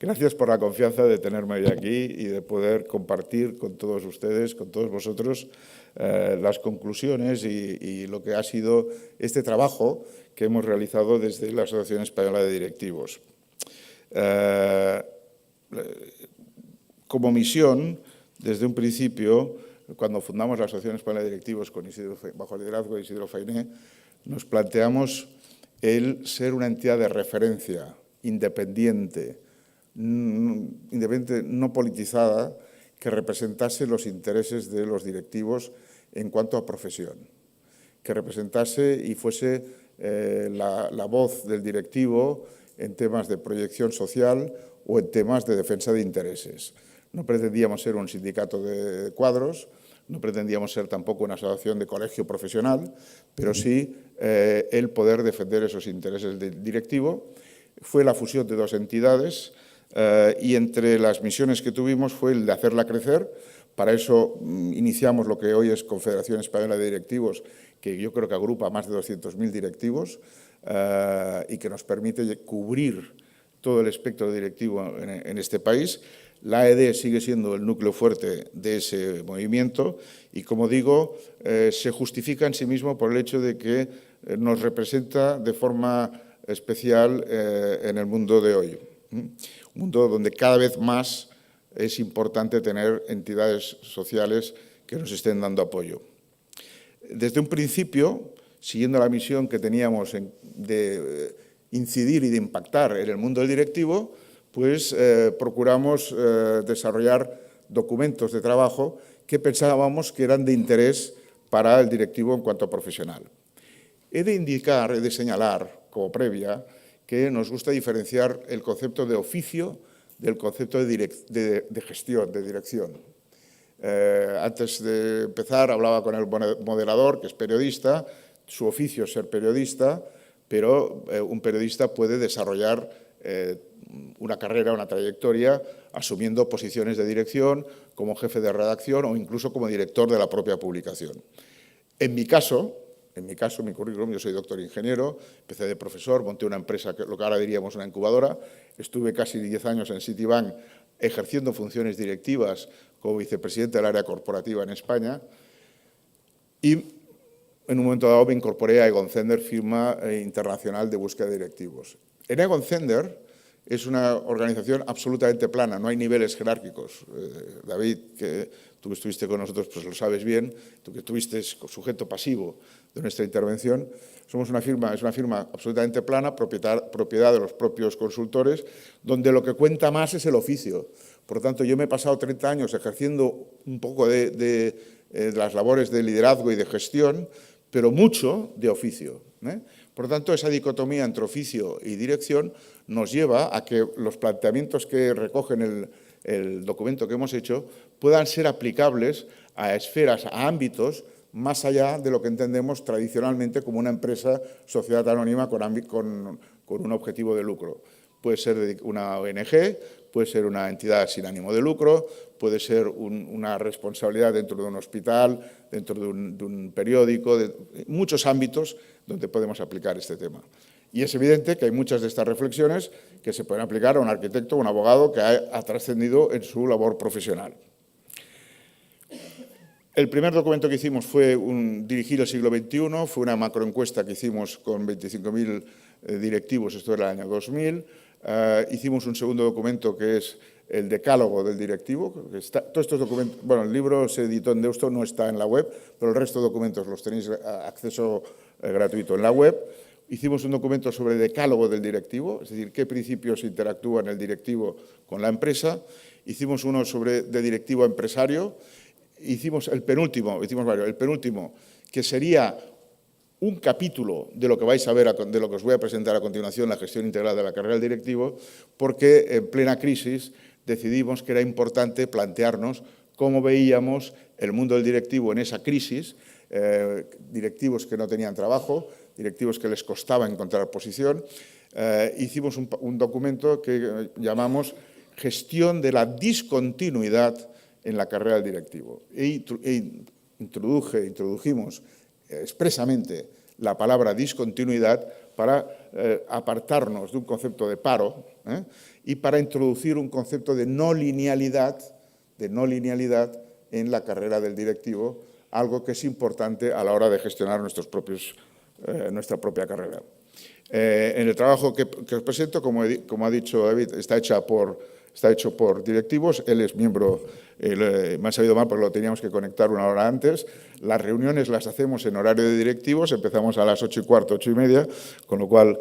Gracias por la confianza de tenerme hoy aquí y de poder compartir con todos ustedes, con todos vosotros, las conclusiones y lo que ha sido este trabajo que hemos realizado desde la Asociación Española de Directivos. Como misión, desde un principio, cuando fundamos la Asociación Española de Directivos bajo el liderazgo de Isidro Fainé, nos planteamos el ser una entidad de referencia, independiente, no politizada, que representase los intereses de los directivos en cuanto a profesión, que representase y fuese la voz del directivo en temas de proyección social o en temas de defensa de intereses. No pretendíamos ser un sindicato de cuadros, no pretendíamos ser tampoco una asociación de colegio profesional, pero sí el poder defender esos intereses del directivo. Fue la fusión de dos entidades y entre las misiones que tuvimos fue el de hacerla crecer. Para eso iniciamos lo que hoy es Confederación Española de Directivos, que yo creo que agrupa a más de 200.000 directivos y que nos permite cubrir todo el espectro directivo en este país. La AED sigue siendo el núcleo fuerte de ese movimiento y, como digo, se justifica en sí mismo por el hecho de que nos representa de forma especial en el mundo de hoy. Un mundo donde cada vez más es importante tener entidades sociales que nos estén dando apoyo. Desde un principio, siguiendo la misión que teníamos de incidir y de impactar en el mundo del directivo, pues procuramos desarrollar documentos de trabajo que pensábamos que eran de interés para el directivo en cuanto a profesional. He de señalar, como previa, que nos gusta diferenciar el concepto de oficio del concepto de gestión, de dirección. Antes de empezar hablaba con el moderador, que es periodista, su oficio es ser periodista, pero un periodista puede desarrollar una carrera, una trayectoria, asumiendo posiciones de dirección como jefe de redacción o incluso como director de la propia publicación. En mi caso, mi currículum, yo soy doctor ingeniero, empecé de profesor, monté una empresa, lo que ahora diríamos una incubadora, estuve casi 10 años en Citibank ejerciendo funciones directivas como vicepresidente del área corporativa en España y en un momento dado me incorporé a Egon Zehnder, firma internacional de búsqueda de directivos. En Egon Zehnder es una organización absolutamente plana, no hay niveles jerárquicos. David, que tú que estuviste con nosotros, pues lo sabes bien, tú que estuviste sujeto pasivo de nuestra intervención, es una firma absolutamente plana, propiedad de los propios consultores, donde lo que cuenta más es el oficio. Por lo tanto, yo me he pasado 30 años ejerciendo un poco de las labores de liderazgo y de gestión, pero mucho de oficio. Por lo tanto, esa dicotomía entre oficio y dirección nos lleva a que los planteamientos que recogen el documento que hemos hecho puedan ser aplicables a esferas, a ámbitos, más allá de lo que entendemos tradicionalmente como una empresa, sociedad anónima con un objetivo de lucro. Puede ser una ONG, puede ser una entidad sin ánimo de lucro, puede ser una responsabilidad dentro de un hospital, dentro de un periódico, de muchos ámbitos donde podemos aplicar este tema. Y es evidente que hay muchas de estas reflexiones que se pueden aplicar a un arquitecto o un abogado que ha trascendido en su labor profesional. El primer documento que hicimos fue Dirigir el siglo XXI, fue una macroencuesta que hicimos con 25.000 directivos, esto era el año 2000. Hicimos un segundo documento que es el decálogo del directivo. Todos estos documentos, bueno, el libro se editó en Deusto, no está en la web, pero el resto de documentos los tenéis a acceso gratuito en la web. Hicimos un documento sobre decálogo del directivo, es decir, qué principios interactúan el directivo con la empresa. Hicimos uno de directivo empresario. Hicimos el penúltimo, que sería un capítulo de lo que vais a ver, de lo que os voy a presentar a continuación, la gestión integral de la carrera del directivo, porque en plena crisis decidimos que era importante plantearnos cómo veíamos el mundo del directivo en esa crisis, directivos que no tenían trabajo, directivos que les costaba encontrar posición. Hicimos un documento que llamamos Gestión de la discontinuidad en la carrera del directivo. Introdujimos expresamente la palabra discontinuidad para apartarnos de un concepto de paro y para introducir un concepto de no linealidad en la carrera del directivo, algo que es importante a la hora de gestionar nuestra propia carrera. En el trabajo que os presento, como ha dicho David, está hecho por directivos. Él es miembro, me ha sabido mal porque lo teníamos que conectar una hora antes. Las reuniones las hacemos en horario de directivos, empezamos a las 8:15, 8:30, con lo cual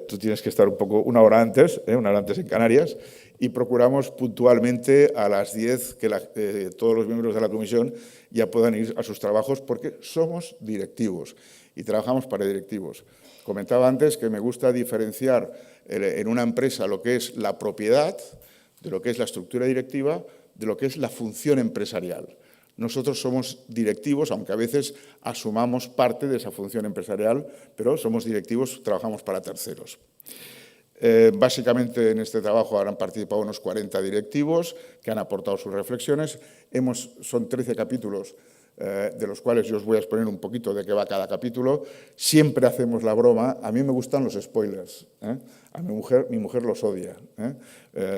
tú tienes que estar una hora antes en Canarias, y procuramos puntualmente a las 10 que todos los miembros de la comisión ya puedan ir a sus trabajos, porque somos directivos y trabajamos para directivos. Comentaba antes que me gusta diferenciar en una empresa lo que es la propiedad, de lo que es la estructura directiva, de lo que es la función empresarial. Nosotros somos directivos, aunque a veces asumamos parte de esa función empresarial, pero somos directivos, trabajamos para terceros. Básicamente en este trabajo habrán participado unos 40 directivos que han aportado sus reflexiones. Son 13 capítulos, de los cuales yo os voy a exponer un poquito de qué va cada capítulo. Siempre hacemos la broma. A mí me gustan los spoilers. A mi mujer los odia.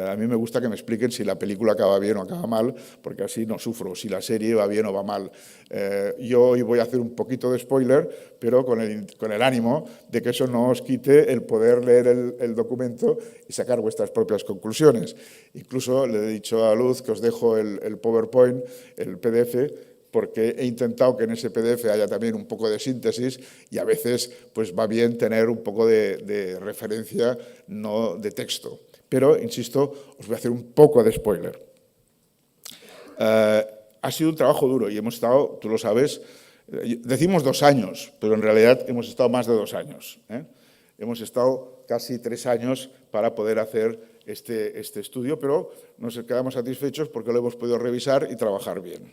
A mí me gusta que me expliquen si la película acaba bien o acaba mal, porque así no sufro, si la serie va bien o va mal. Yo hoy voy a hacer un poquito de spoiler, pero con el ánimo de que eso no os quite el poder leer el documento y sacar vuestras propias conclusiones. Incluso le he dicho a Luz que os dejo el PowerPoint, el PDF, porque he intentado que en ese PDF haya también un poco de síntesis, y a veces pues va bien tener un poco de referencia, no de texto. Pero, insisto, os voy a hacer un poco de spoiler. Ha sido un trabajo duro y hemos estado, tú lo sabes, decimos 2 años, pero en realidad hemos estado más de 2 años. Hemos estado casi 3 años para poder hacer este estudio, pero nos quedamos satisfechos porque lo hemos podido revisar y trabajar bien.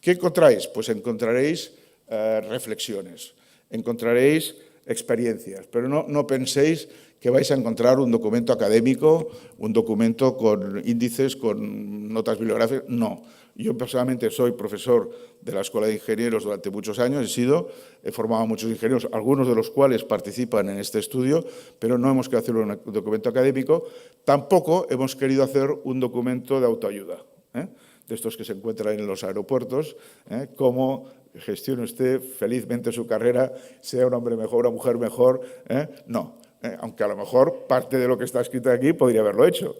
¿Qué encontráis? Pues encontraréis reflexiones, encontraréis experiencias, pero no penséis que vais a encontrar un documento académico, un documento con índices, con notas bibliográficas. No. Yo personalmente soy profesor de la Escuela de Ingenieros durante muchos años, he formado a muchos ingenieros, algunos de los cuales participan en este estudio, pero no hemos querido hacer un documento académico. Tampoco hemos querido hacer un documento de autoayuda, de estos que se encuentran en los aeropuertos, cómo gestione usted felizmente su carrera, sea un hombre mejor, una mujer mejor. No, aunque a lo mejor parte de lo que está escrito aquí podría haberlo hecho.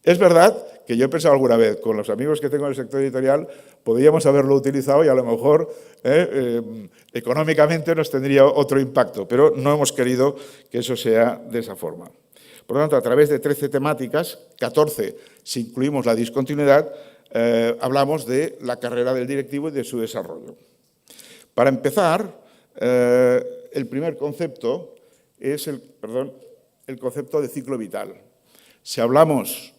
Es verdad que yo he pensado alguna vez, con los amigos que tengo en el sector editorial, podríamos haberlo utilizado y a lo mejor económicamente nos tendría otro impacto, pero no hemos querido que eso sea de esa forma. Por lo tanto, a través de 13 temáticas, 14 si incluimos la discontinuidad, hablamos de la carrera del directivo y de su desarrollo. Para empezar, el primer concepto es el concepto de ciclo vital. Si hablamos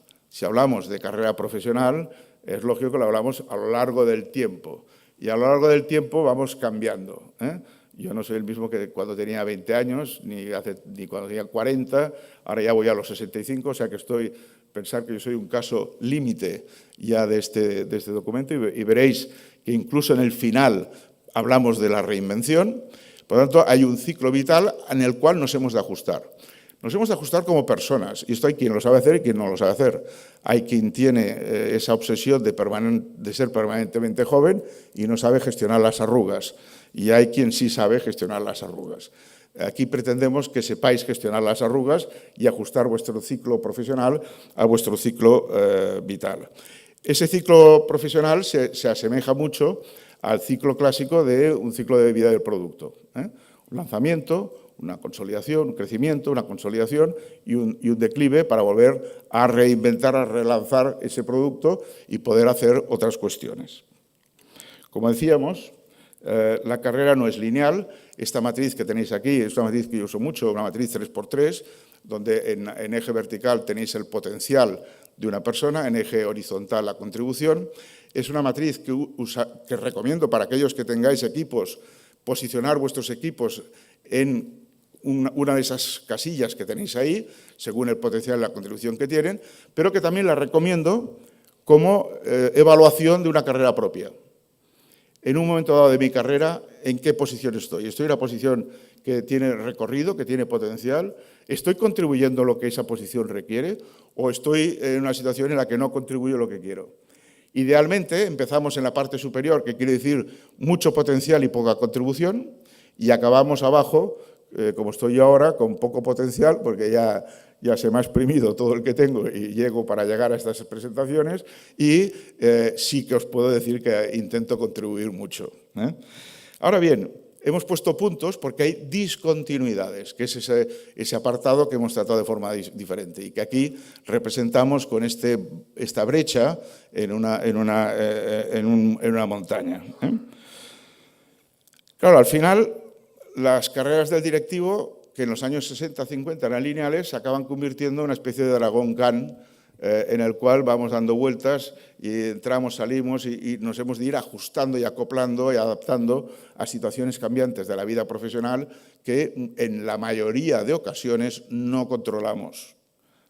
de carrera profesional, es lógico que lo hablamos a lo largo del tiempo. Y a lo largo del tiempo vamos cambiando. Yo no soy el mismo que cuando tenía 20 años, ni cuando tenía 40, ahora ya voy a los 65, o sea que pensar que yo soy un caso límite ya de este documento, y veréis que incluso en el final hablamos de la reinvención. Por lo tanto, hay un ciclo vital en el cual nos hemos de ajustar. Nos hemos de ajustar como personas, y esto hay quien lo sabe hacer y quien no lo sabe hacer. Hay quien tiene esa obsesión de ser permanentemente joven y no sabe gestionar las arrugas, y hay quien sí sabe gestionar las arrugas. Aquí pretendemos que sepáis gestionar las arrugas y ajustar vuestro ciclo profesional a vuestro ciclo vital. Ese ciclo profesional se asemeja mucho al ciclo clásico de un ciclo de vida del producto. Un lanzamiento, una consolidación, un crecimiento, una consolidación y un declive para volver a reinventar, a relanzar ese producto y poder hacer otras cuestiones. Como decíamos, la carrera no es lineal. Esta matriz que tenéis aquí es una matriz que yo uso mucho, una matriz 3×3, donde en eje vertical tenéis el potencial de una persona, en eje horizontal la contribución. Es una matriz que recomiendo para aquellos que tengáis equipos, posicionar vuestros equipos en una de esas casillas que tenéis ahí, según el potencial y la contribución que tienen, pero que también la recomiendo como evaluación de una carrera propia. en un momento dado de mi carrera, ¿en qué posición estoy? ¿Estoy en una posición que tiene recorrido, que tiene potencial? ¿Estoy contribuyendo lo que esa posición requiere? ¿O estoy en una situación en la que no contribuyo lo que quiero? Idealmente, empezamos en la parte superior, que quiere decir mucho potencial y poca contribución, y acabamos abajo, como estoy yo ahora, con poco potencial, porque ya se me ha exprimido todo el que tengo y llego para llegar a estas presentaciones, y sí que os puedo decir que intento contribuir mucho. Ahora bien, hemos puesto puntos porque hay discontinuidades, que es ese apartado que hemos tratado de forma diferente y que aquí representamos con esta brecha en una montaña. Claro, al final, las carreras del directivo, que en los años 60-50 eran lineales, se acaban convirtiendo en una especie de dragón Khan, en el cual vamos dando vueltas y entramos, salimos y nos hemos de ir ajustando y acoplando y adaptando a situaciones cambiantes de la vida profesional que en la mayoría de ocasiones no controlamos.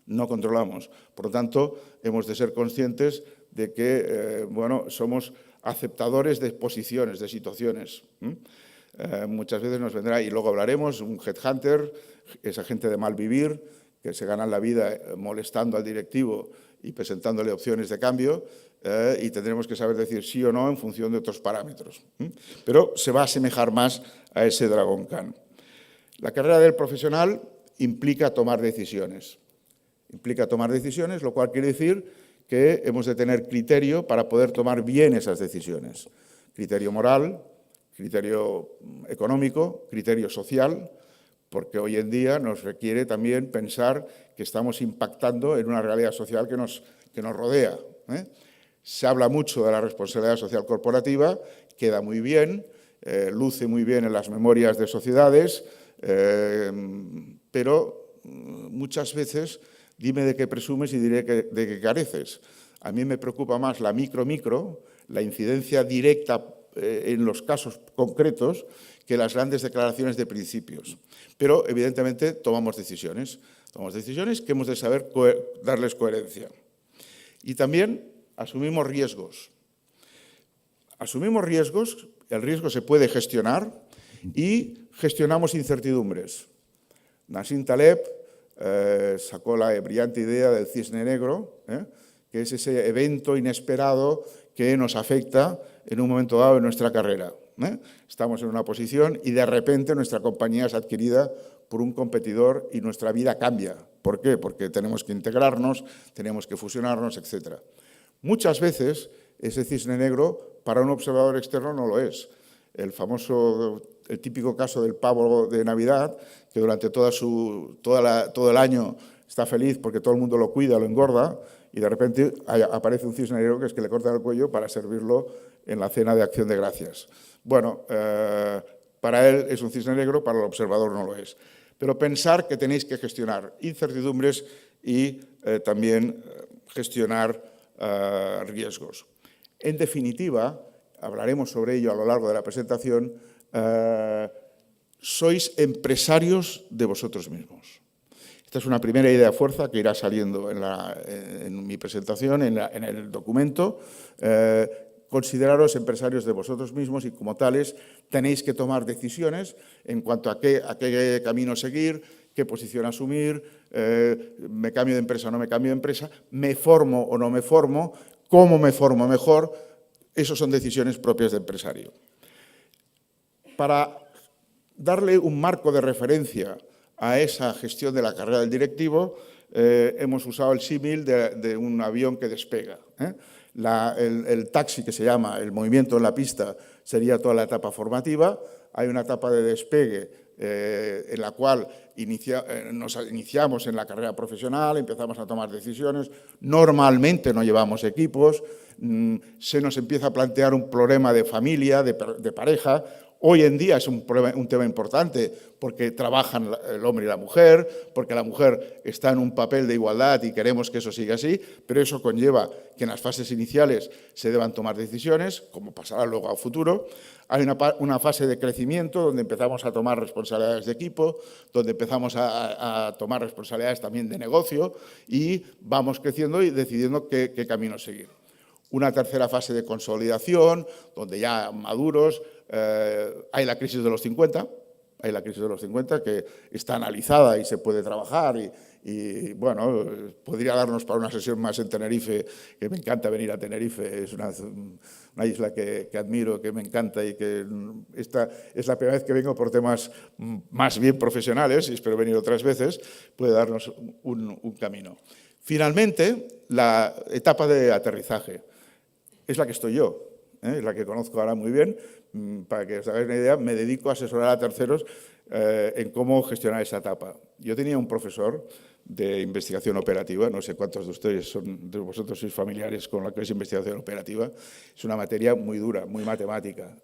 Por lo tanto, hemos de ser conscientes de que somos aceptadores de posiciones, de situaciones. Muchas veces nos vendrá, y luego hablaremos, un headhunter, esa gente de mal vivir, que se ganan la vida molestando al directivo y presentándole opciones de cambio, y tendremos que saber decir sí o no en función de otros parámetros. Pero se va a asemejar más a ese dragón Khan. La carrera del profesional implica tomar decisiones. Lo cual quiere decir que hemos de tener criterio para poder tomar bien esas decisiones. Criterio moral, criterio económico, criterio social, porque hoy en día nos requiere también pensar que estamos impactando en una realidad social que nos rodea. Se habla mucho de la responsabilidad social corporativa, queda muy bien, luce muy bien en las memorias de sociedades, pero muchas veces dime de qué presumes y diré de qué careces. A mí me preocupa más la micro, la incidencia directa en los casos concretos, que las grandes declaraciones de principios. Pero, evidentemente, tomamos decisiones que hemos de saber darles coherencia. Y también asumimos riesgos. El riesgo se puede gestionar y gestionamos incertidumbres. Nassim Taleb sacó la brillante idea del cisne negro, que es ese evento inesperado que nos afecta en un momento dado en nuestra carrera. Estamos en una posición y de repente nuestra compañía es adquirida por un competidor y nuestra vida cambia. ¿Por qué? Porque tenemos que integrarnos, tenemos que fusionarnos, etc. Muchas veces ese cisne negro para un observador externo no lo es. El típico caso del pavo de Navidad, que durante todo el año está feliz porque todo el mundo lo cuida, lo engorda, y de repente aparece un cisne negro que es que le cortan el cuello para servirlo en la cena de Acción de Gracias. Bueno, para él es un cisne negro, para el observador no lo es. Pero pensar que tenéis que gestionar incertidumbres y también gestionar riesgos. En definitiva, hablaremos sobre ello a lo largo de la presentación, sois empresarios de vosotros mismos. Esta es una primera idea fuerza que irá saliendo en mi presentación, en el documento. Consideraros empresarios de vosotros mismos y como tales tenéis que tomar decisiones en cuanto a qué camino seguir, qué posición asumir, me cambio de empresa o no me cambio de empresa, me formo o no me formo, cómo me formo mejor. Esas son decisiones propias de empresario. Para darle un marco de referencia a esa gestión de la carrera del directivo, hemos usado el símil de un avión que despega. El taxi, que se llama el movimiento en la pista, sería toda la etapa formativa. Hay una etapa de despegue en la cual nos iniciamos en la carrera profesional, empezamos a tomar decisiones, normalmente no llevamos equipos, se nos empieza a plantear un problema de familia, de pareja. Hoy en día es un tema importante porque trabajan el hombre y la mujer, porque la mujer está en un papel de igualdad y queremos que eso siga así, pero eso conlleva que en las fases iniciales se deban tomar decisiones, como pasará luego a futuro. Hay una fase de crecimiento donde empezamos a tomar responsabilidades de equipo, donde empezamos a tomar responsabilidades también de negocio y vamos creciendo y decidiendo qué camino seguir. Una tercera fase de consolidación, donde ya maduros, hay la crisis de los 50, que está analizada y se puede trabajar y bueno, podría darnos para una sesión más en Tenerife, que me encanta venir a Tenerife, es una isla que admiro, que me encanta y que esta es la primera vez que vengo por temas más bien profesionales y espero venir otras veces, puede darnos un camino. Finalmente, la etapa de aterrizaje es la que estoy yo, es la que conozco ahora muy bien. Para que os hagáis una idea, me dedico a asesorar a terceros en cómo gestionar esa etapa. Yo tenía un profesor de investigación operativa, no sé cuántos de vosotros sois familiares con lo que es investigación operativa, es una materia muy dura, muy matemática.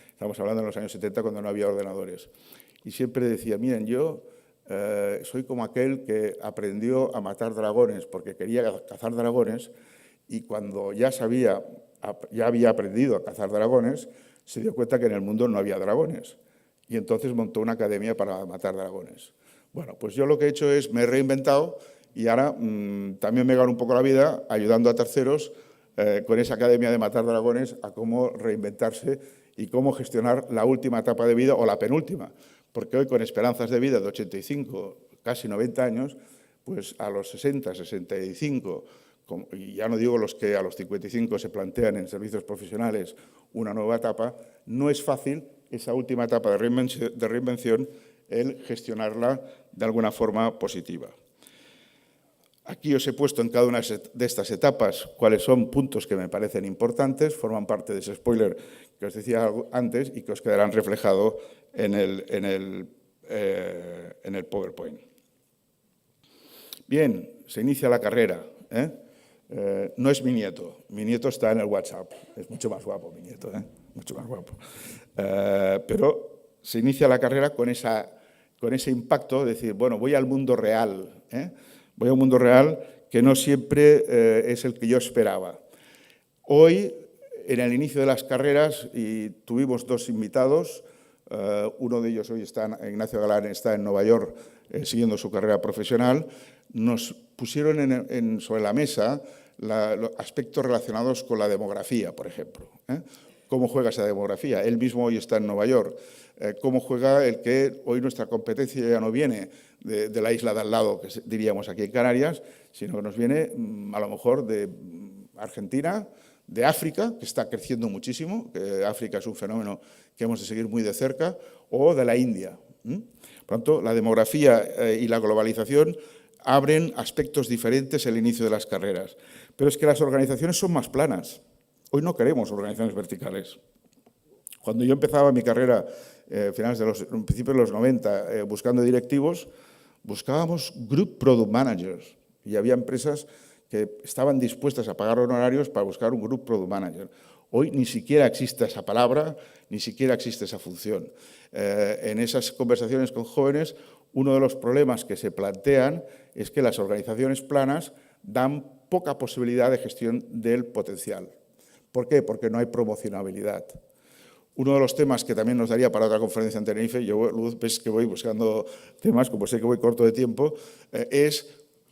Estamos hablando en los años 70 cuando no había ordenadores. Y siempre decía, miren, yo soy como aquel que aprendió a matar dragones porque quería cazar dragones y cuando ya había aprendido a cazar dragones, se dio cuenta que en el mundo no había dragones y entonces montó una academia para matar dragones. Bueno, pues yo lo que he hecho es, me he reinventado y ahora también me gano un poco la vida ayudando a terceros con esa academia de matar dragones a cómo reinventarse y cómo gestionar la última etapa de vida o la penúltima, porque hoy con esperanzas de vida de 85, casi 90 años, pues a los 60, 65, y ya no digo los que a los 55 se plantean en servicios profesionales una nueva etapa, no es fácil esa última etapa de reinvención el gestionarla de alguna forma positiva. Aquí os he puesto en cada una de estas etapas cuáles son puntos que me parecen importantes, forman parte de ese spoiler que os decía antes y que os quedarán reflejados en el PowerPoint. Bien, se inicia la carrera. No es mi nieto está en el WhatsApp, es mucho más guapo mi nieto, mucho más guapo. Pero se inicia la carrera con ese impacto de decir, bueno, voy al mundo real, voy a un mundo real que no siempre es el que yo esperaba. Hoy, en el inicio de las carreras, y tuvimos dos invitados, uno de ellos hoy Ignacio Galán está en Nueva York siguiendo su carrera profesional, nos pusieron sobre la mesa los aspectos relacionados con la demografía, por ejemplo. ¿Cómo juega esa demografía? Él mismo hoy está en Nueva York. ¿Cómo juega el que hoy nuestra competencia ya no viene de la isla de al lado, que diríamos aquí en Canarias, sino que nos viene a lo mejor de Argentina, de África, que está creciendo muchísimo, que África es un fenómeno que hemos de seguir muy de cerca, o de la India. Por tanto, la demografía y la globalización abren aspectos diferentes el inicio de las carreras. Pero es que las organizaciones son más planas. Hoy no queremos organizaciones verticales. Cuando yo empezaba mi carrera, principios de los 90, buscando directivos, buscábamos Group Product Managers y había empresas que estaban dispuestas a pagar honorarios para buscar un Group Product Manager. Hoy ni siquiera existe esa palabra, ni siquiera existe esa función. En esas conversaciones con jóvenes, uno de los problemas que se plantean es que las organizaciones planas dan poca posibilidad de gestión del potencial. ¿Por qué? Porque no hay promocionabilidad. Uno de los temas que también nos daría para otra conferencia en Tenerife, yo ves que voy buscando temas, como sé que voy corto de tiempo, es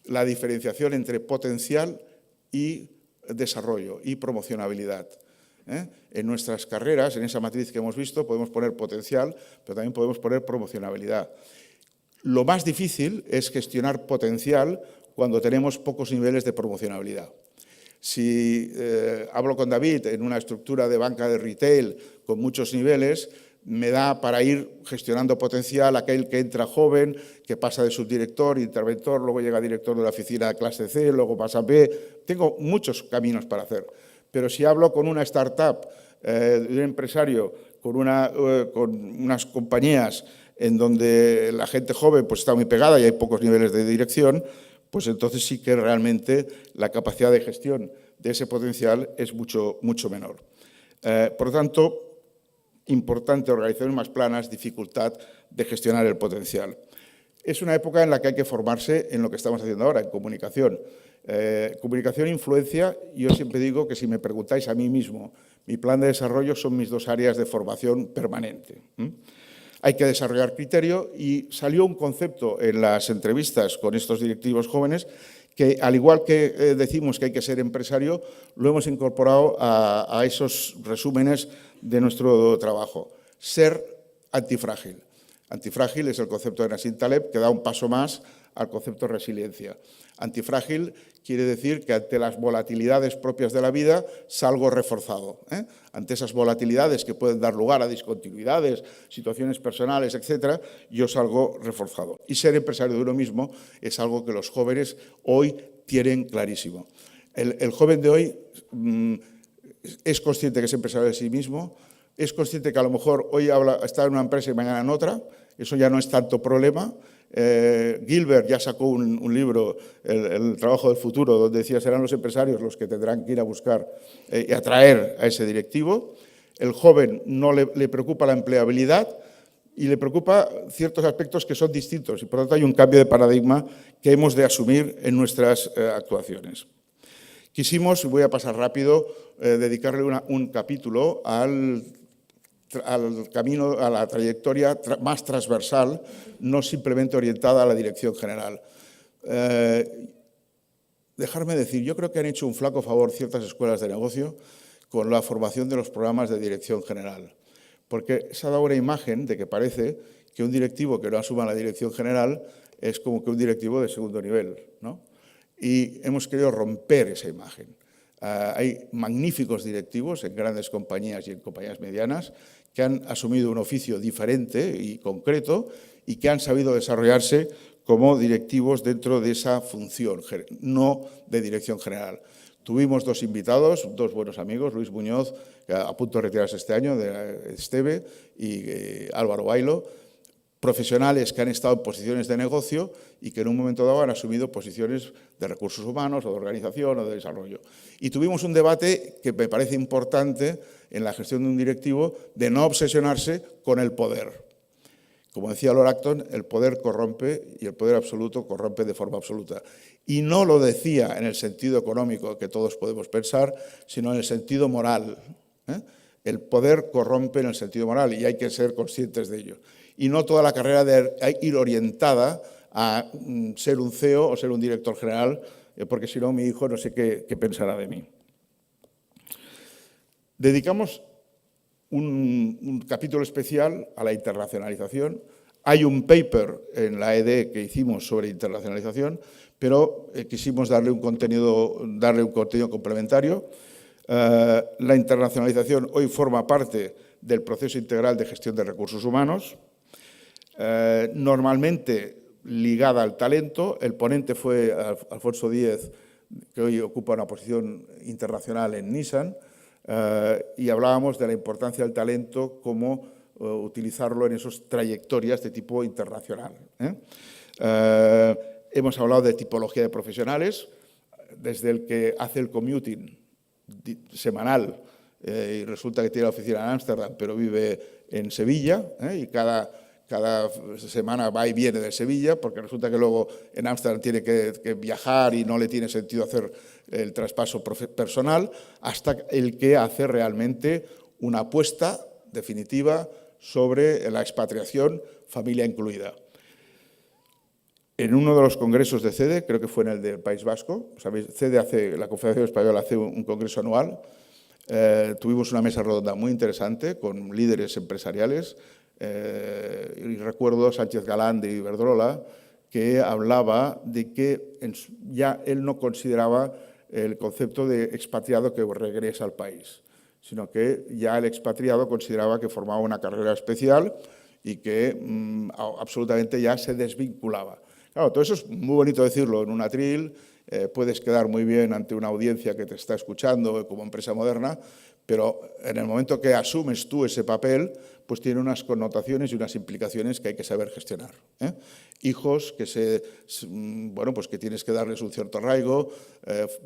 la diferenciación entre potencial y desarrollo y promocionabilidad. En nuestras carreras, en esa matriz que hemos visto, podemos poner potencial, pero también podemos poner promocionabilidad. Lo más difícil es gestionar potencial cuando tenemos pocos niveles de promocionabilidad. Si hablo con David en una estructura de banca de retail con muchos niveles, me da para ir gestionando potencial aquel que entra joven, que pasa de subdirector, interventor, luego llega director de la oficina de clase C, luego pasa a B. Tengo muchos caminos para hacer. Pero si hablo con una startup, de un empresario, con unas compañías en donde la gente joven pues, está muy pegada y hay pocos niveles de dirección, pues entonces sí que realmente la capacidad de gestión de ese potencial es mucho menor. Por lo tanto, importante organizaciones más planas, dificultad de gestionar el potencial. Es una época en la que hay que formarse en lo que estamos haciendo ahora, en comunicación. Comunicación e influencia, yo siempre digo que si me preguntáis a mí mismo, mi plan de desarrollo son mis dos áreas de formación permanente. Hay que desarrollar criterio y salió un concepto en las entrevistas con estos directivos jóvenes que al igual que decimos que hay que ser empresario, lo hemos incorporado a esos resúmenes de nuestro trabajo. Ser antifrágil. Antifrágil es el concepto de Nassim Taleb, que da un paso más al concepto de resiliencia. Antifrágil quiere decir que ante las volatilidades propias de la vida salgo reforzado. Ante esas volatilidades que pueden dar lugar a discontinuidades, situaciones personales, etcétera, yo salgo reforzado. Y ser empresario de uno mismo es algo que los jóvenes hoy tienen clarísimo. El joven de hoy es consciente que es empresario de sí mismo, es consciente que a lo mejor hoy está en una empresa y mañana en otra, eso ya no es tanto problema. Gilbert ya sacó un libro, el trabajo del futuro, donde decía serán los empresarios los que tendrán que ir a buscar y atraer a ese directivo. El joven no le preocupa la empleabilidad y le preocupa ciertos aspectos que son distintos y por lo tanto hay un cambio de paradigma que hemos de asumir en nuestras actuaciones. Quisimos, y voy a pasar rápido, dedicarle un capítulo al camino, a la trayectoria más transversal, no simplemente orientada a la dirección general. Dejarme decir, yo creo que han hecho un flaco favor ciertas escuelas de negocio con la formación de los programas de dirección general, porque se ha dado una imagen de que parece que un directivo que no asuma la dirección general es como que un directivo de segundo nivel, ¿no? Y hemos querido romper esa imagen. Hay magníficos directivos en grandes compañías y en compañías medianas que han asumido un oficio diferente y concreto y que han sabido desarrollarse como directivos dentro de esa función, no de dirección general. Tuvimos dos invitados, dos buenos amigos, Luis Muñoz, a punto de retirarse este año, de Esteve, y Álvaro Bailo, profesionales que han estado en posiciones de negocio y que en un momento dado han asumido posiciones de recursos humanos o de organización o de desarrollo. Y tuvimos un debate que me parece importante en la gestión de un directivo de no obsesionarse con el poder. Como decía Lord Acton, el poder corrompe y el poder absoluto corrompe de forma absoluta. Y no lo decía en el sentido económico que todos podemos pensar, sino en el sentido moral. El poder corrompe en el sentido moral y hay que ser conscientes de ello. Y no toda la carrera de ir orientada a ser un CEO o ser un director general, porque si no mi hijo no sé qué pensará de mí. Dedicamos un capítulo especial a la internacionalización. Hay un paper en la ED que hicimos sobre internacionalización, pero quisimos darle un contenido complementario. La internacionalización hoy forma parte del proceso integral de gestión de recursos humanos, normalmente ligada al talento. El ponente fue Alfonso Díez, que hoy ocupa una posición internacional en Nissan, y hablábamos de la importancia del talento, cómo utilizarlo en esas trayectorias de tipo internacional. Hemos hablado de tipología de profesionales, desde el que hace el commuting semanal y resulta que tiene la oficina en Ámsterdam, pero vive en Sevilla, y cada semana va y viene de Sevilla, porque resulta que luego en Ámsterdam tiene que viajar y no le tiene sentido hacer el traspaso personal, hasta el que hace realmente una apuesta definitiva sobre la expatriación, familia incluida. En uno de los congresos de CEDE, creo que fue en el del País Vasco, ¿sabéis? CEDE la Confederación Española hace un congreso anual, tuvimos una mesa redonda muy interesante con líderes empresariales, y recuerdo a Sánchez Galán de Iberdrola, que hablaba de que ya él no consideraba el concepto de expatriado que regresa al país, sino que ya el expatriado consideraba que formaba una carrera especial y que absolutamente ya se desvinculaba. Claro, todo eso es muy bonito decirlo en un atril, puedes quedar muy bien ante una audiencia que te está escuchando como empresa moderna, pero en el momento que asumes tú ese papel, pues tiene unas connotaciones y unas implicaciones que hay que saber gestionar. Hijos pues que tienes que darles un cierto arraigo,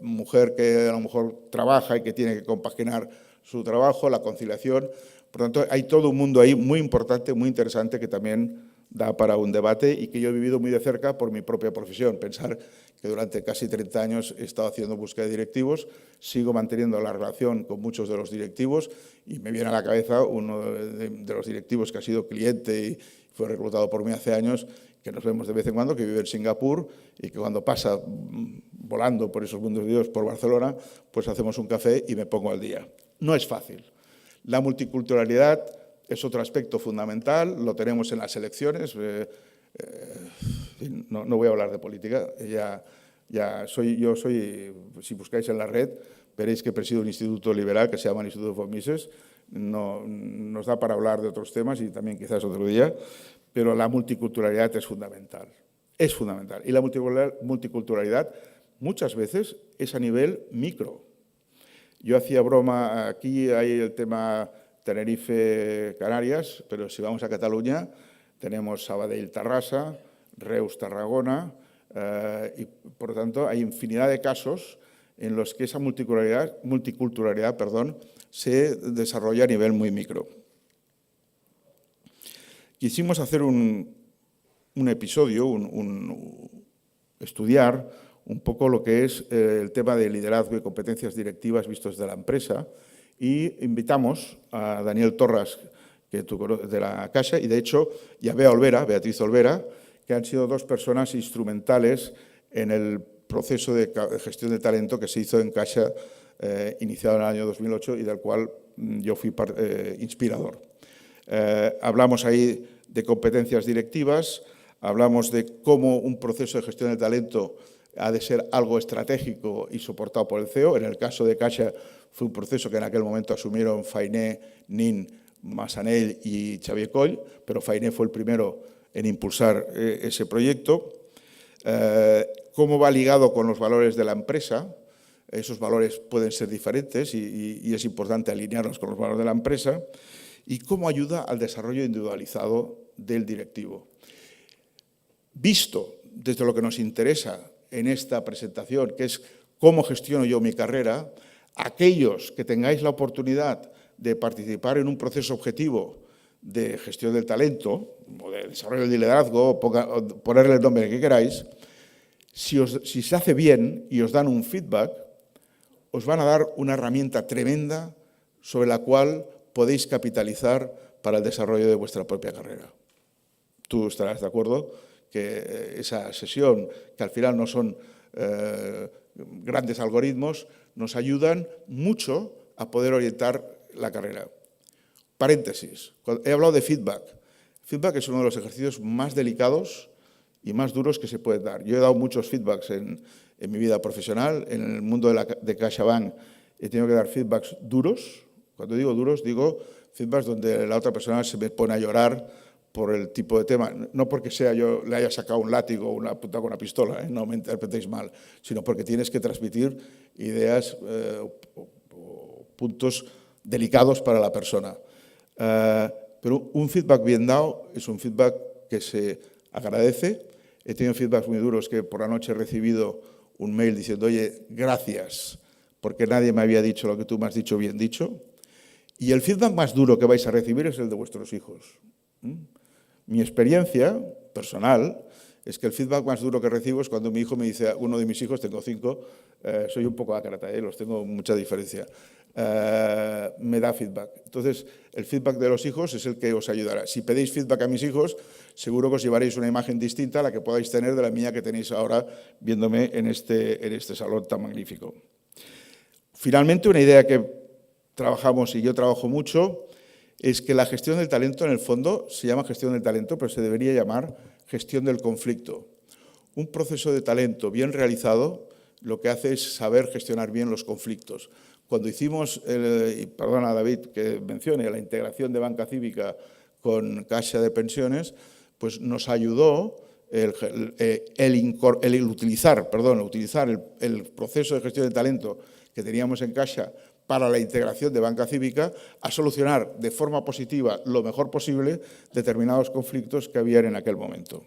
mujer que a lo mejor trabaja y que tiene que compaginar su trabajo, la conciliación. Por lo tanto, hay todo un mundo ahí muy importante, muy interesante, que también da para un debate y que yo he vivido muy de cerca por mi propia profesión. Pensar que durante casi 30 años he estado haciendo búsqueda de directivos, sigo manteniendo la relación con muchos de los directivos y me viene a la cabeza uno de los directivos que ha sido cliente y fue reclutado por mí hace años, que nos vemos de vez en cuando, que vive en Singapur y que cuando pasa volando por esos mundos de Dios, por Barcelona, pues hacemos un café y me pongo al día. No es fácil. La multiculturalidad es otro aspecto fundamental, lo tenemos en las elecciones. No voy a hablar de política, yo soy, si buscáis en la red, veréis que presido un instituto liberal que se llama el Instituto von Mises. No, nos da para hablar de otros temas y también quizás otro día, pero la multiculturalidad es fundamental. Es fundamental. Y la multiculturalidad muchas veces es a nivel micro. Yo hacía broma, aquí hay el tema Tenerife-Canarias, pero si vamos a Cataluña tenemos Sabadell-Tarrasa, Reus-Tarragona, y por lo tanto hay infinidad de casos en los que esa multiculturalidad se desarrolla a nivel muy micro. Quisimos hacer un episodio, estudiar un poco lo que es el tema de liderazgo y competencias directivas vistos de la empresa, y invitamos a Daniel Torras, que tú conoces, de la Caixa, y de hecho y a Beatriz Olvera, que han sido dos personas instrumentales en el proceso de gestión de talento que se hizo en Caixa, iniciado en el año 2008 y del cual yo fui inspirador. Hablamos ahí de competencias directivas, hablamos de cómo un proceso de gestión de talento ha de ser algo estratégico y soportado por el CEO. En el caso de Caixa fue un proceso que en aquel momento asumieron Fainé, Nin, Massanell y Xavier Coll, pero Fainé fue el primero en impulsar ese proyecto. Cómo va ligado con los valores de la empresa. Esos valores pueden ser diferentes y es importante alinearlos con los valores de la empresa. Y cómo ayuda al desarrollo individualizado del directivo. Visto desde lo que nos interesa en esta presentación, que es cómo gestiono yo mi carrera, aquellos que tengáis la oportunidad de participar en un proceso objetivo de gestión del talento o de desarrollo del liderazgo, ponerle el nombre que queráis, si se hace bien y os dan un feedback, os van a dar una herramienta tremenda sobre la cual podéis capitalizar para el desarrollo de vuestra propia carrera. Tú estarás de acuerdo que esa sesión, que al final no son grandes algoritmos, nos ayudan mucho a poder orientar la carrera. Paréntesis, he hablado de feedback. Feedback es uno de los ejercicios más delicados y más duros que se pueden dar. Yo he dado muchos feedbacks en mi vida profesional. En el mundo de CaixaBank he tenido que dar feedbacks duros. Cuando digo duros, digo feedbacks donde la otra persona se me pone a llorar por el tipo de tema. No porque yo le haya sacado un látigo o una punta con una pistola, no me interpretéis mal, sino porque tienes que transmitir ideas o puntos delicados para la persona. Pero un feedback bien dado es un feedback que se agradece. He tenido feedbacks muy duros que por la noche he recibido un mail diciendo, oye, gracias, porque nadie me había dicho lo que tú me has dicho bien dicho. Y el feedback más duro que vais a recibir es el de vuestros hijos. Mi experiencia personal es que el feedback más duro que recibo es cuando mi hijo me dice, uno de mis hijos, tengo 5, soy un poco ácrata, los tengo mucha diferencia, me da feedback. Entonces, el feedback de los hijos es el que os ayudará. Si pedís feedback a mis hijos, seguro que os llevaréis una imagen distinta a la que podáis tener de la mía que tenéis ahora viéndome en este salón tan magnífico. Finalmente, una idea que trabajamos y yo trabajo mucho es que la gestión del talento, en el fondo, se llama gestión del talento, pero se debería llamar gestión del conflicto. Un proceso de talento bien realizado lo que hace es saber gestionar bien los conflictos. Cuando hicimos, y perdona David que mencione, la integración de Banca Cívica con Caixa de Pensiones, pues nos ayudó utilizar el proceso de gestión de talento que teníamos en Caixa para la integración de Banca Cívica a solucionar de forma positiva lo mejor posible determinados conflictos que habían en aquel momento.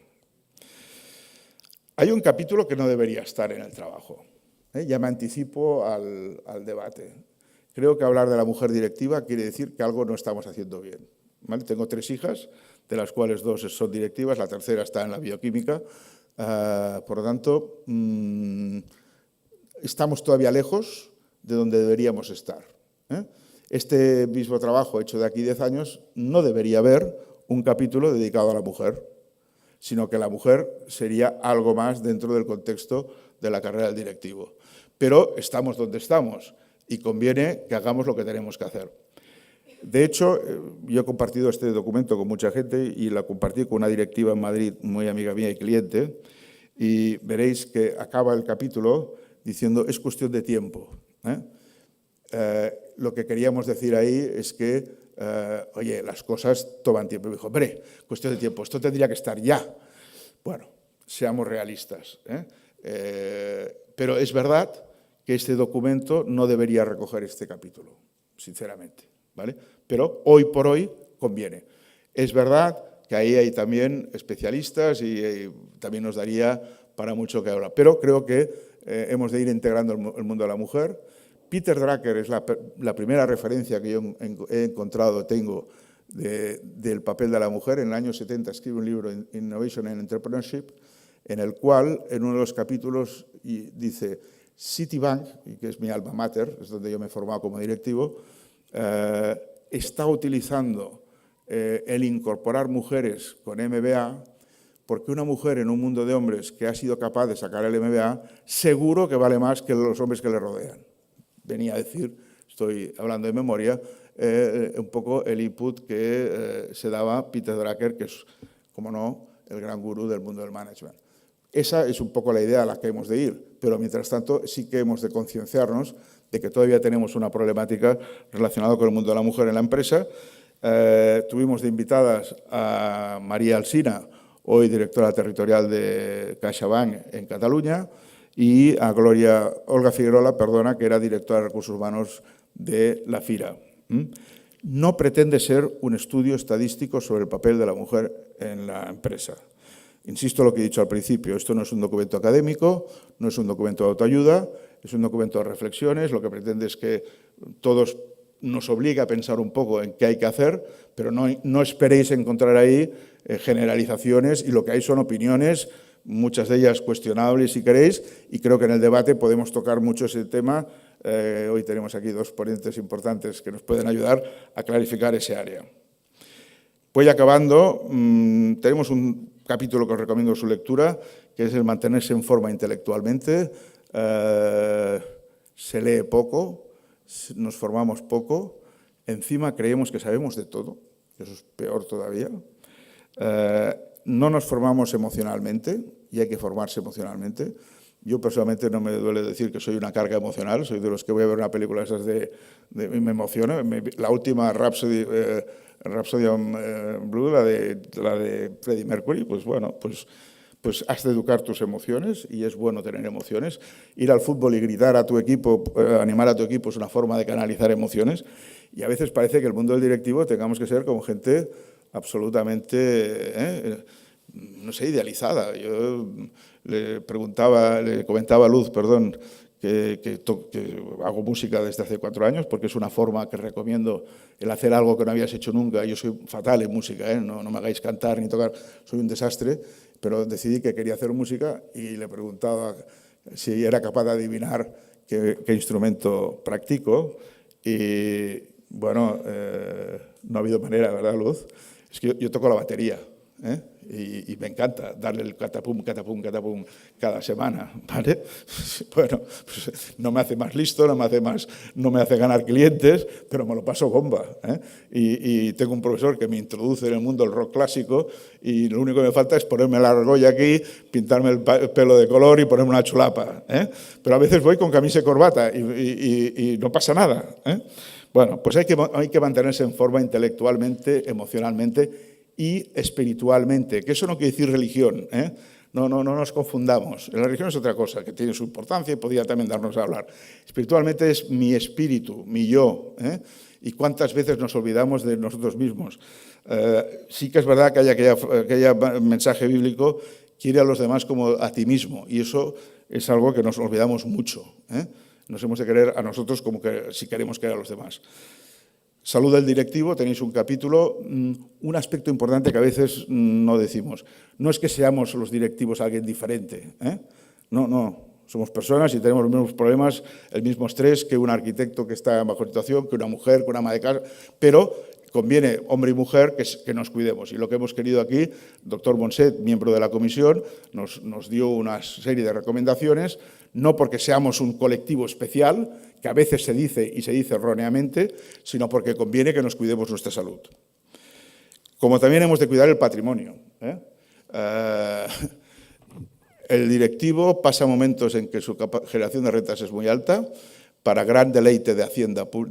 Hay un capítulo que no debería estar en el trabajo. Ya me anticipo al debate. Creo que hablar de la mujer directiva quiere decir que algo no estamos haciendo bien. ¿Vale? Tengo 3 hijas, de las cuales 2 son directivas, la tercera está en la bioquímica. Por lo tanto, estamos todavía lejos de donde deberíamos estar. Este mismo trabajo hecho de aquí 10 años no debería haber un capítulo dedicado a la mujer. sino que la mujer sería algo más dentro del contexto de la carrera del directivo. Pero estamos donde estamos y conviene que hagamos lo que tenemos que hacer. De hecho, yo he compartido este documento con mucha gente y la compartí con una directiva en Madrid, muy amiga mía y cliente, y veréis que acaba el capítulo diciendo es cuestión de tiempo. Lo que queríamos decir ahí es que, oye, las cosas toman tiempo. Y me dijo, hombre, cuestión de tiempo, esto tendría que estar ya. Bueno, seamos realistas. Pero es verdad que este documento no debería recoger este capítulo, sinceramente, ¿vale? Pero hoy por hoy conviene. Es verdad que ahí hay también especialistas y también nos daría para mucho que hablar. Pero creo que hemos de ir integrando el mundo de la mujer. Peter Drucker es la primera referencia que yo he encontrado, tengo, del papel de la mujer. En el año 70 escribe un libro, Innovation and Entrepreneurship, en el cual, en uno de los capítulos, dice, Citibank, que es mi alma mater, es donde yo me he formado como directivo, está utilizando el incorporar mujeres con MBA, porque una mujer en un mundo de hombres que ha sido capaz de sacar el MBA, seguro que vale más que los hombres que le rodean. Venía a decir, estoy hablando de memoria, un poco el input que se daba Peter Drucker, que es, como no, el gran gurú del mundo del management. Esa es un poco la idea a la que hemos de ir, pero mientras tanto sí que hemos de concienciarnos de que todavía tenemos una problemática relacionada con el mundo de la mujer en la empresa. Tuvimos de invitadas a María Alsina, hoy directora territorial de CaixaBank en Cataluña, y a Olga Figuerola, perdona, que era directora de Recursos Humanos de la FIRA. No pretende ser un estudio estadístico sobre el papel de la mujer en la empresa. Insisto en lo que he dicho al principio, esto no es un documento académico, no es un documento de autoayuda, es un documento de reflexiones, lo que pretende es que todos nos obligue a pensar un poco en qué hay que hacer, pero no esperéis encontrar ahí generalizaciones, y lo que hay son opiniones, muchas de ellas cuestionables si queréis, y creo que en el debate podemos tocar mucho ese tema. Hoy tenemos aquí dos ponentes importantes que nos pueden ayudar a clarificar ese área. Voy acabando. Tenemos un capítulo que os recomiendo su lectura, que es el mantenerse en forma intelectualmente. Se lee poco, nos formamos poco, encima creemos que sabemos de todo, eso es peor todavía. No nos formamos emocionalmente, y hay que formarse emocionalmente. Yo personalmente no me duele decir que soy una carga emocional, soy de los que voy a ver una película esas me emociona. La última Rhapsody Blue, la de Freddie Mercury, pues bueno, pues has de educar tus emociones, y es bueno tener emociones. Ir al fútbol y gritar a tu equipo, animar a tu equipo, es una forma de canalizar emociones, y a veces parece que el mundo del directivo tengamos que ser como gente absolutamente, no sé, idealizada. Yo le comentaba a Luz, perdón, que hago música desde hace 4 años, porque es una forma que recomiendo, el hacer algo que no habías hecho nunca. Yo soy fatal en música, no me hagáis cantar ni tocar, soy un desastre, pero decidí que quería hacer música y le preguntaba si era capaz de adivinar qué instrumento practico, y bueno, no ha habido manera, ¿verdad, Luz? Es que yo toco la batería, y me encanta darle el catapum, catapum, catapum cada semana, ¿vale? Bueno, pues no me hace más listo, no me hace ganar clientes, pero me lo paso bomba, y tengo un profesor que me introduce en el mundo del rock clásico, y lo único que me falta es ponerme la argolla aquí, pintarme el pelo de color y ponerme una chulapa, Pero a veces voy con camisa y corbata y no pasa nada, Bueno, pues hay que mantenerse en forma intelectualmente, emocionalmente y espiritualmente, que eso no quiere decir religión, No nos confundamos. La religión es otra cosa, que tiene su importancia y podría también darnos a hablar. Espiritualmente es mi espíritu, mi yo, y cuántas veces nos olvidamos de nosotros mismos. Sí que es verdad que hay aquella mensaje bíblico, quiere a los demás como a ti mismo, y eso es algo que nos olvidamos mucho, Nos hemos de querer a nosotros como que si queremos querer a los demás. Salud del directivo, tenéis un capítulo. Un aspecto importante que a veces no decimos. No es que seamos los directivos alguien diferente, No. Somos personas y tenemos los mismos problemas, el mismo estrés que un arquitecto que está bajo situación, que una mujer, que una ama de casa, pero conviene, hombre y mujer, que nos cuidemos. Y lo que hemos querido aquí, el doctor Monset, miembro de la comisión, nos dio una serie de recomendaciones, no porque seamos un colectivo especial, que a veces se dice y se dice erróneamente, sino porque conviene que nos cuidemos nuestra salud. Como también hemos de cuidar el patrimonio. El directivo pasa momentos en que su generación de rentas es muy alta, para gran deleite de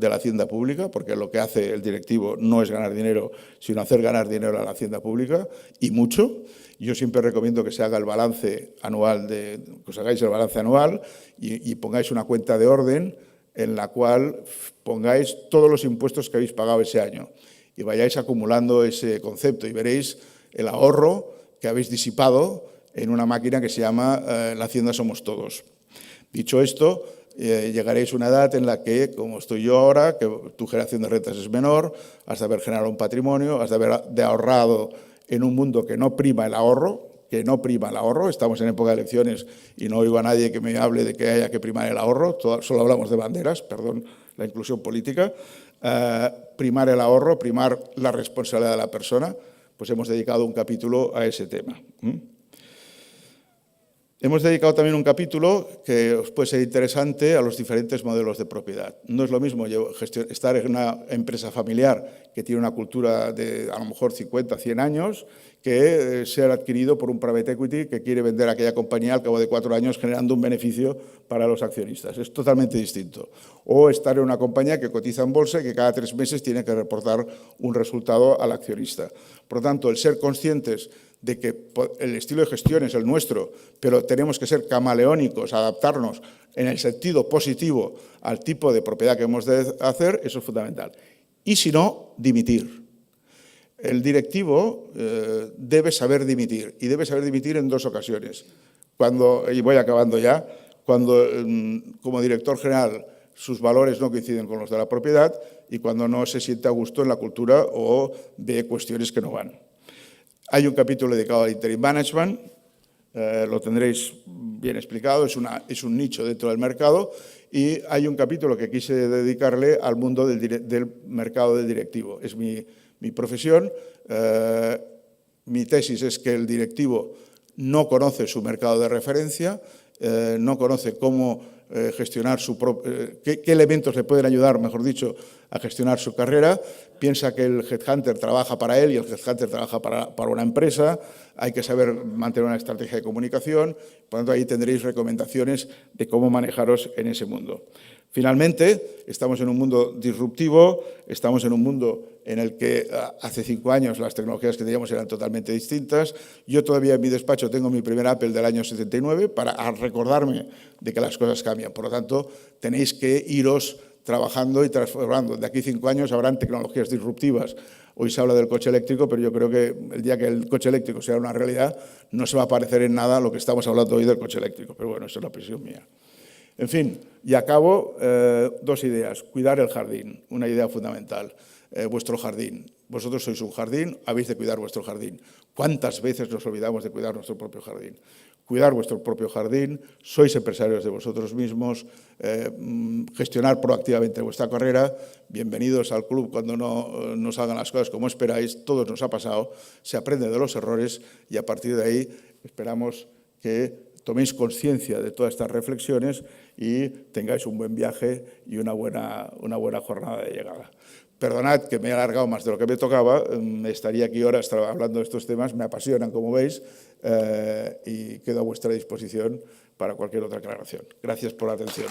la Hacienda Pública, porque lo que hace el directivo no es ganar dinero, sino hacer ganar dinero a la Hacienda Pública, y mucho. Yo siempre recomiendo que se haga el balance anual, que os hagáis el balance anual y pongáis una cuenta de orden en la cual pongáis todos los impuestos que habéis pagado ese año y vayáis acumulando ese concepto y veréis el ahorro que habéis disipado en una máquina que se llama La Hacienda Somos Todos. Dicho esto, llegaréis a una edad en la que, como estoy yo ahora, que tu generación de rentas es menor, has de haber generado un patrimonio, has de haber ahorrado en un mundo que no prima el ahorro, estamos en época de elecciones y no oigo a nadie que me hable de que haya que primar el ahorro, solo hablamos de banderas, perdón, la inclusión política, primar el ahorro, primar la responsabilidad de la persona, pues hemos dedicado un capítulo a ese tema. Hemos dedicado también un capítulo que os puede ser interesante a los diferentes modelos de propiedad. No es lo mismo estar en una empresa familiar que tiene una cultura de a lo mejor 50, 100 años que ser adquirido por un private equity que quiere vender aquella compañía al cabo de 4 años generando un beneficio para los accionistas. Es totalmente distinto. O estar en una compañía que cotiza en bolsa y que cada 3 meses tiene que reportar un resultado al accionista. Por lo tanto, el ser conscientes de que el estilo de gestión es el nuestro, pero tenemos que ser camaleónicos, adaptarnos en el sentido positivo al tipo de propiedad que hemos de hacer, eso es fundamental. Y si no, dimitir. El directivo debe saber dimitir, y debe saber dimitir en 2 ocasiones. Y voy acabando ya, cuando como director general sus valores no coinciden con los de la propiedad y cuando no se siente a gusto en la cultura o ve cuestiones que no van. Hay un capítulo dedicado al interim management, lo tendréis bien explicado, es un nicho dentro del mercado, y hay un capítulo que quise dedicarle al mundo del mercado del directivo. Es mi profesión, mi tesis es que el directivo no conoce su mercado de referencia, no conoce cómo gestionar qué elementos le pueden ayudar, mejor dicho, a gestionar su carrera. Piensa que el headhunter trabaja para él y el headhunter trabaja para una empresa. Hay que saber mantener una estrategia de comunicación. Por lo tanto, ahí tendréis recomendaciones de cómo manejaros en ese mundo. Finalmente, estamos en un mundo disruptivo, estamos en un mundo en el que hace 5 años las tecnologías que teníamos eran totalmente distintas. Yo todavía en mi despacho tengo mi primer Apple del año 79 para recordarme de que las cosas cambian. Por lo tanto, tenéis que iros trabajando y transformando. De aquí 5 años habrán tecnologías disruptivas. Hoy se habla del coche eléctrico, pero yo creo que el día que el coche eléctrico sea una realidad, no se va a parecer en nada a lo que estamos hablando hoy del coche eléctrico. Pero bueno, esa es la presión mía. En fin, y acabo 2 ideas. Cuidar el jardín, una idea fundamental. Vuestro jardín. Vosotros sois un jardín, habéis de cuidar vuestro jardín. ¿Cuántas veces nos olvidamos de cuidar nuestro propio jardín? Cuidar vuestro propio jardín, sois empresarios de vosotros mismos, gestionar proactivamente vuestra carrera. Bienvenidos al club cuando no nos hagan las cosas como esperáis, todos nos ha pasado, se aprende de los errores y a partir de ahí esperamos que toméis conciencia de todas estas reflexiones y tengáis un buen viaje y una buena jornada de llegada. Perdonad que me he alargado más de lo que me tocaba, estaría aquí horas hablando de estos temas, me apasionan, como veis, y quedo a vuestra disposición para cualquier otra aclaración. Gracias por la atención.